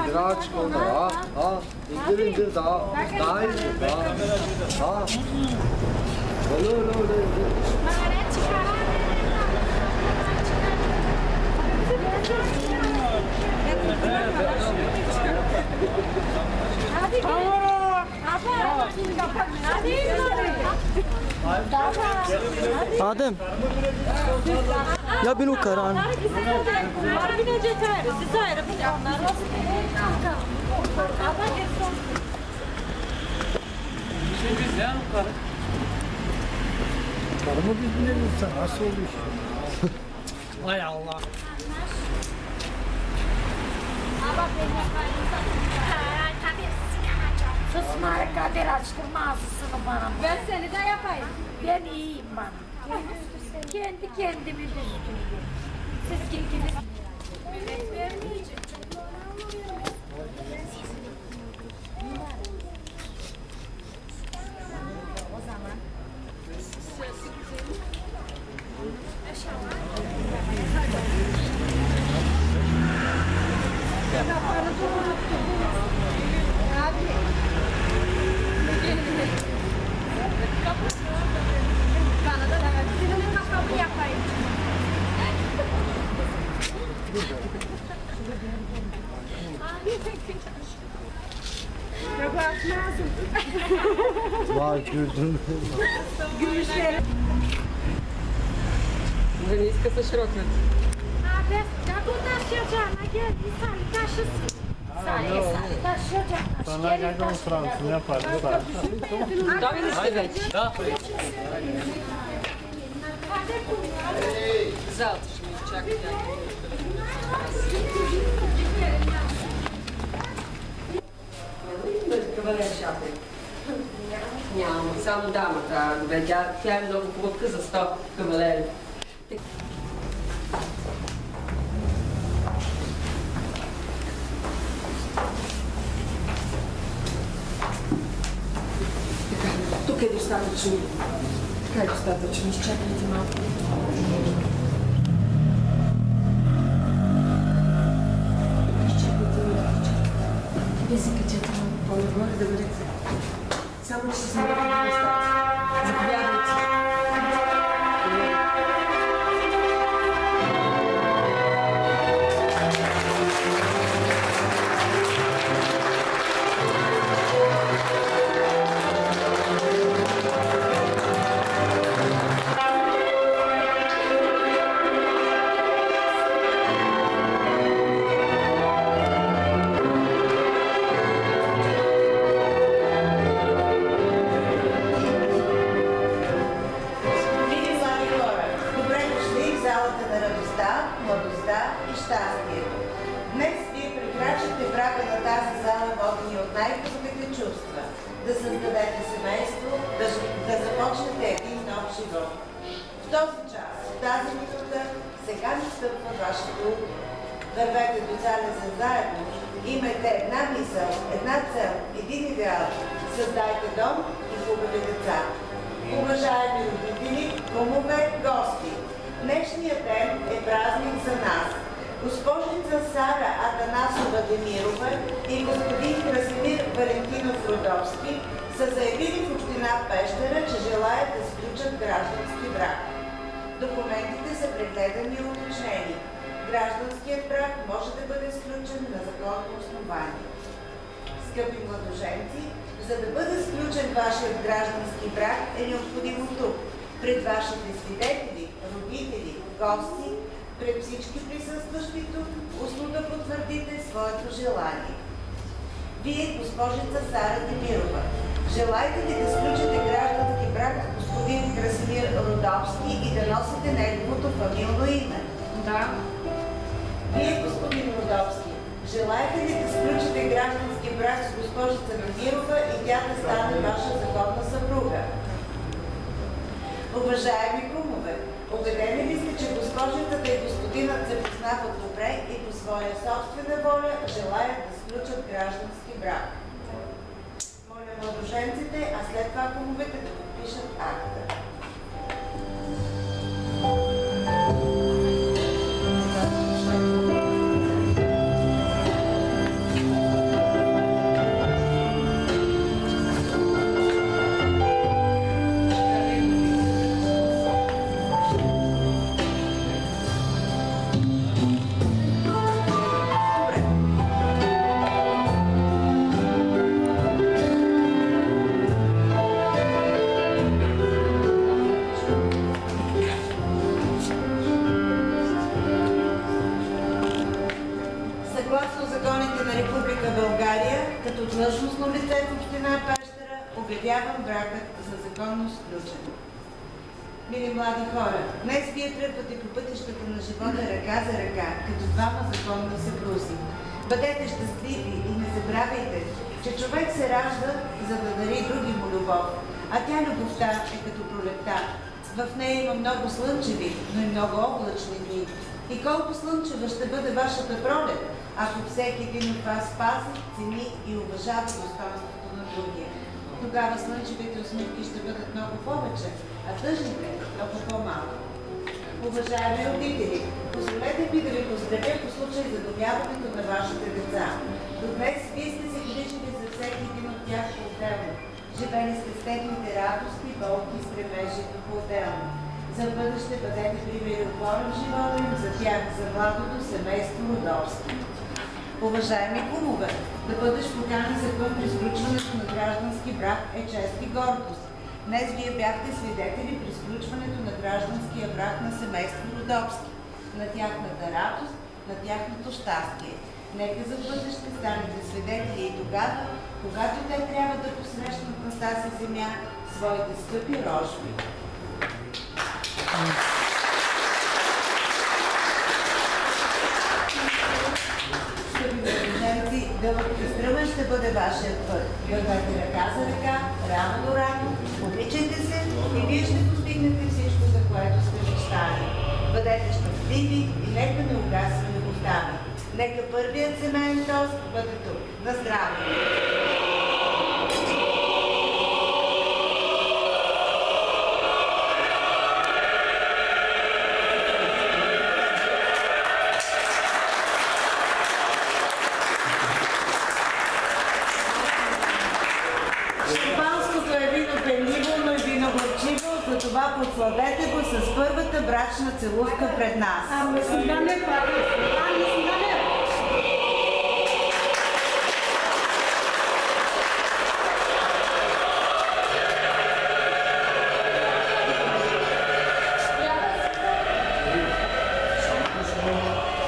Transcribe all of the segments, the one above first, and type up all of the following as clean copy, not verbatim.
Играчка, да. Индир, да. Дай, да. Оле. Adem. Ya beni ukaran. Karımı biz bilelim sen nasıl oluyor? Hay Allah. Susma Kadir açtırma ağzısını bana. Ben seni de yapayım. Ben iyiyim ben. Kendi kendimi düzgünüm. Siz ikiniz. Evet vermeyeceğim. O zaman. Vay gördün. Gümüşleri. Да не иска се широкна. Abi, kako taşıyacağına gel, insan taşısın. Sen taşıyacağına. Sana geldim Fransız yapar bu da. Да ви сте вече. Да. Залата ще ми изчака кавалер шапи. Няма, само дамата. Тя е много хубавка за 100 кавалери. Тук е достатъчно. Така е достатъчно. Изчакайте малко. Вие се качете малко по-нагоре да бъдете. Само че се снимате да остате. Заповядайте. да създадете семейство, да започнете един нов живот. В този час, в тази минута, сега настъпва вашето утро. Вървете до залеза заедно, имайте една мисъл, една цел, един идеал. Създайте дом и хубави деца. Уважаеми родители, кумове, гости, днешният ден е празник за нас. Госпожица Сара Атанасова Демирова и господин Красимир Валентинов Родовски са заявили в община Пещера, че желаят да сключат граждански брак. Документите са прегледани и уточнени. Гражданският брак може да бъде сключен на законно основание. Скъпи младоженци, за да бъде сключен вашият граждански брак е необходимо тук, пред вашите свидетели, родители, гости, пред всички присъстващи тук, устно да потвърдите своето желание. Вие, госпожица Сара Демирова, желаете ли да сключите граждански брак с господин Красимир Родовски и да носите неговото фамилно име? Да. Вие, господин Родовски, желаете ли да сключите граждански брак с госпожица Демирова и тя да стане ваша законна съпруга? Уважаеми кумове, убедени ли сте, че госпожицата и господинът се познават добре и по своя собствена воля желаят да сключат граждански брак? Моля младоженците, а след това кумовете да подпишат акта. Съгласно законите на Република България, като длъжностно лице в община Пещера, обявявам бракът за законно сключен. Мили млади хора, днес вие тръгвате по пътищата на живота ръка за ръка, като двама законни съпрузи. Бъдете щастливи и не забравяйте, че човек се ражда, за да дари други му любов, а тя любовта е като пролетта. В нея има много слънчеви, но и много облачни дни. И колко слънчева ще бъде вашата пролет, ако всеки един от вас пази, цени и уважава достойнството на другия. Тогава слънчевите усмивки ще бъдат много повече, а тъжните много по-малко. Уважаеми родители, позволете ми да ви поздравя по случай задобяването на вашите деца. До днес вие сте се грижили за всеки един от тях по-отделно. Живели сте с техните радости, болки и стремежи по-отделно. За бъдеще бъдете примери опора в живота им за тях, за младото семейство Родовски. Уважаеми кумове, да бъдеш поканен закон при сключването на граждански брак е чест и гордост. Днес вие бяхте свидетели при сключването на гражданския брак на семейство Родовски, на тяхната радост, на тяхното щастие. Нека за бъдеще станете свидетели и тогава, когато те трябва да посрещнат на тази земя своите скъпи рожби. Скъпи възрожденци, дълъг и стръмен ще бъде вашият път. Вървете ръка за ръка, рамо до рамо, обичайте се и вие ще постигнете всичко, за което сте мечтали. Бъдете щастливи и нека не угаси любовта ви. Нека първият семейен тост бъде тук. На здраве! Шампанското е вино пенливо, но и вино горчиво, затова подсладете го с първата брачна целувка пред нас.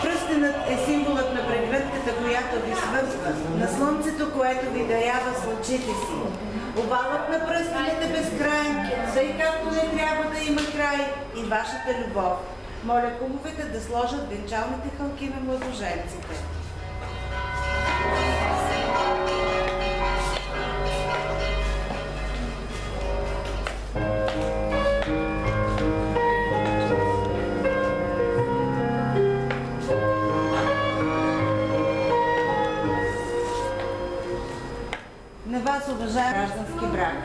Пръстенът е символът на прегръдката, която ви свързва, на слънцето, което ви дарява с очите си. Овалът на пръстените безкрайен, тъй както не трябва да има край и вашата любов. Моля кумовете да сложат венчалните хълки на младоженците. На вас, уважаеми граждански брак,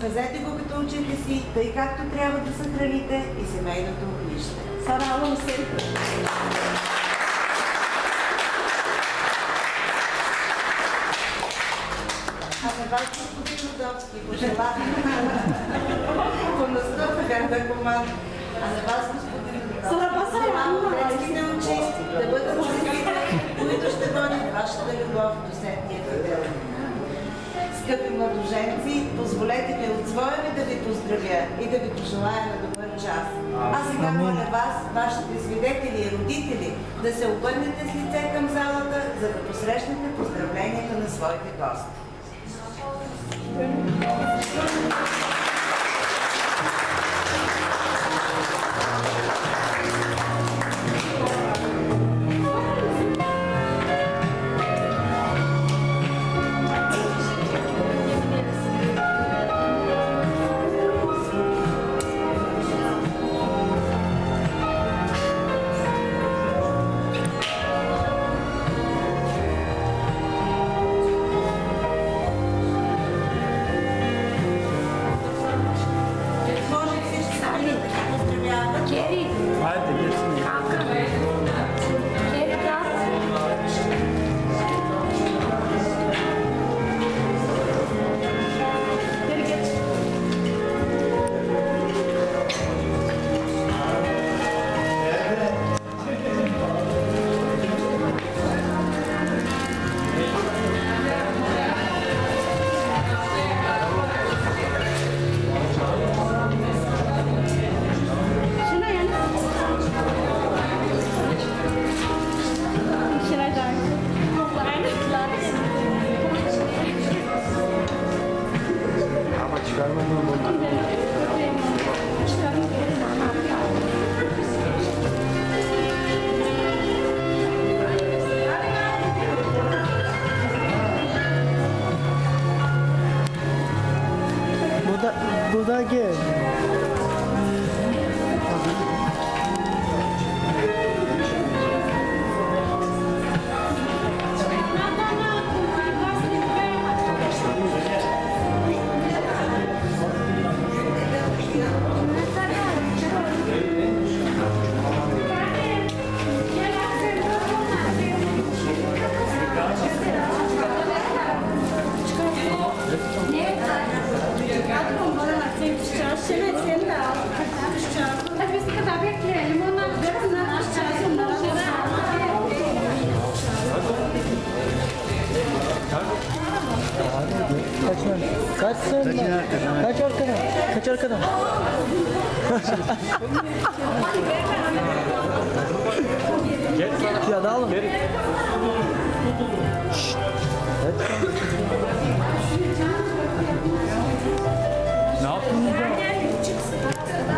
пазете го като очите си, тъй както трябва да съхраните и семейното огнище. Саравам се! А на вас, господин Родовски, пожелавам по настъпване да команда. А на вас, господин Родовски, пожелавам детските очи да бъдат звездите, които ще водят вашата любов до сетния предел. Скъпи младоженци, позволете ми от своя ми да ви поздравя и да ви пожелая на добър час. А сега моля вас, вашите свидетели и родители, да се обърнете с лице към залата, за да посрещнете поздравленията на своите гости. burada gel. Hadi biz kadar bekleyelim. Onlar birazdan aşağıya Kaç sen? Kaç arkadan? Kaç arkadan? Ya da alın. Ne yaptın?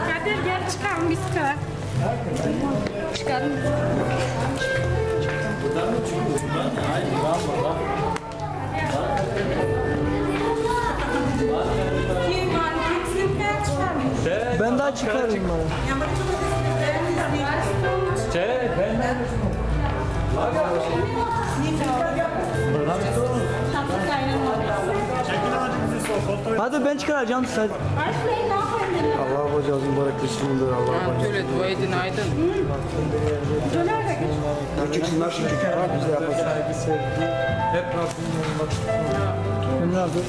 Kadir gel çıkalım biz kadar. Çıkalım. Ben daha çıkarım bana. Hadi ben çıkaracağım sen. Allah bacağız mübarek kısmındır Allah. Şöyle dua edin aydın. Küçük nasıl küçük var bize yapar. Saygı sevgi. Hep Rabbimin yolunda. Ne yapıyor?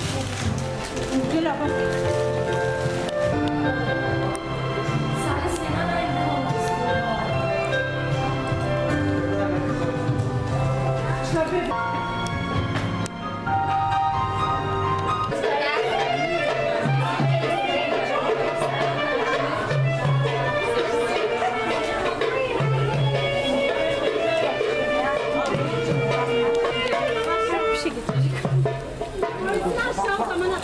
Bir şey getirecek. Aşağı zamana.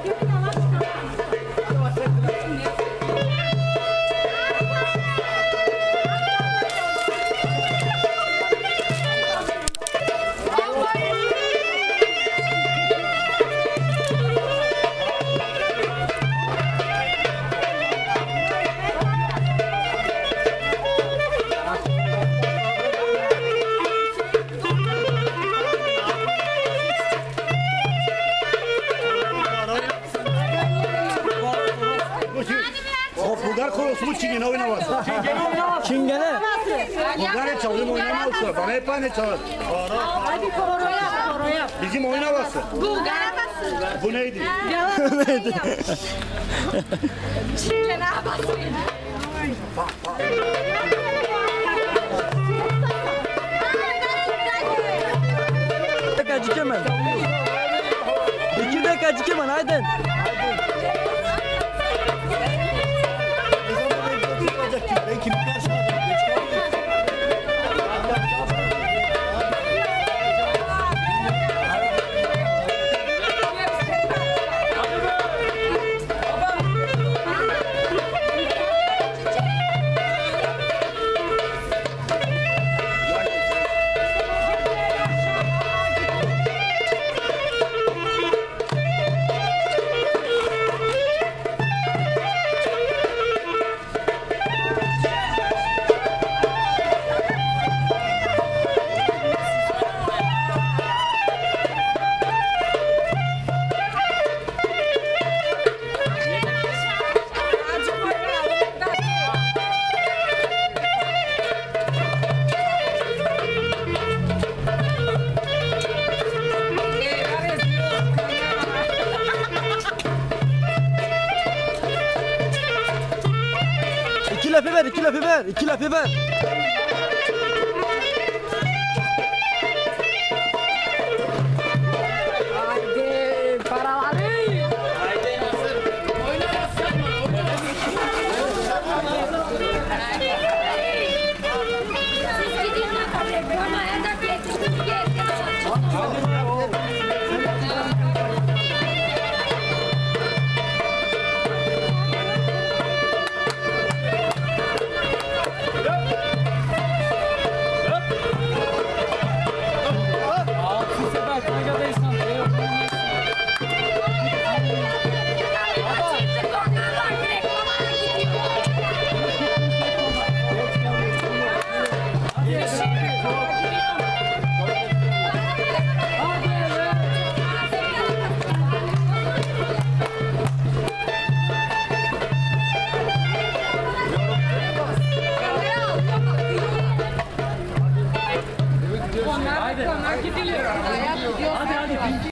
Yürü yavaş Bulgar korosu mu Çingene oynamazsın? Çingene. Bulgarya çalayım oynamazsın. Bana hep aynı çalar. Hadi koro yap, koro yap. Bizim oynamasın. Bulgar'a basın. Bu neydi? Neydi? Çingene basın. Dakikacık hemen. 2 dakikacık hemen haydi. Ben kimi karşı alacağım? Geç kalmayayım. İki lafı ver, 2 lafı ver, 2 lafı ver. Haydi paraları. Hadi. Hadi. Hadi.